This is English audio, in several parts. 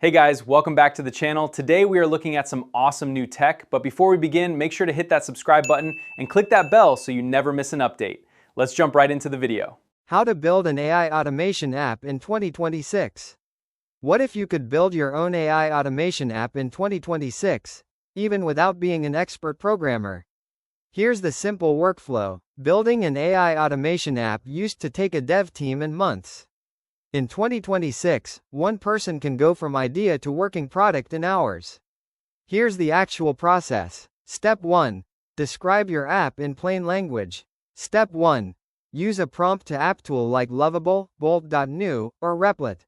Hey guys, welcome back to the channel. Today we are looking at some awesome new tech, but before we begin, make sure to hit that subscribe button and click that bell so you never miss an update. Let's jump right into the video. How to build an AI automation app in 2026. What if you could build your own AI automation app in 2026, even without being an expert programmer? Here's the simple workflow. Building an AI automation app used to take a dev team in months. In 2026, one person can go from idea to working product in hours. Here's the actual process. Step 1. Describe your app in plain language. Step 1. Use a prompt-to-app tool like Lovable, Bolt.new, or Replit.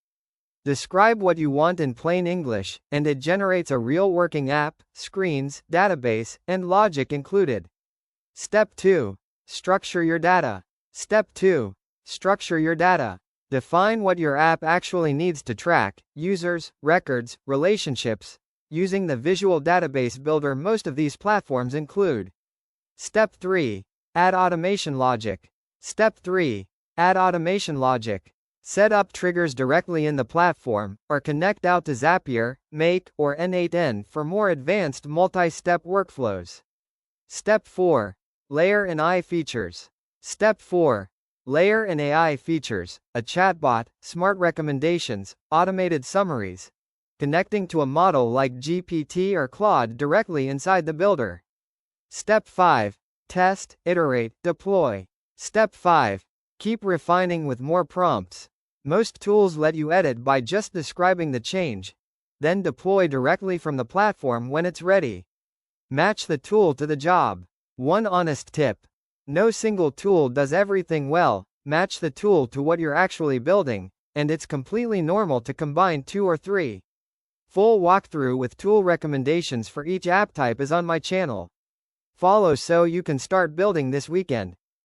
Describe what you want in plain English, and it generates a real working app, screens, database, and logic included. Step 2. Structure your data. Step 2. Structure your data. Define what your app actually needs to track: users, records, relationships, using the visual database builder most of these platforms include. Step 3. Add automation logic. Step 3. Add automation logic. Set up triggers directly in the platform, or connect out to Zapier, Make, or N8N for more advanced multi-step workflows. Step 4. Layer and AI features. Step 4. Layer and AI features: a chatbot, smart recommendations, automated summaries, connecting to a model like GPT or Claude directly inside the builder. Step 5. Test, iterate, deploy. Step 5. Keep refining with more prompts. Most tools let you edit by just describing the change, then deploy directly from the platform when it's ready. Match the tool to the job. One honest tip: no single tool does everything well. Match the tool to what you're actually building, and it's completely normal to combine 2 or 3. Full walkthrough with tool recommendations for each app type is on my channel. Follow so you can start building this weekend.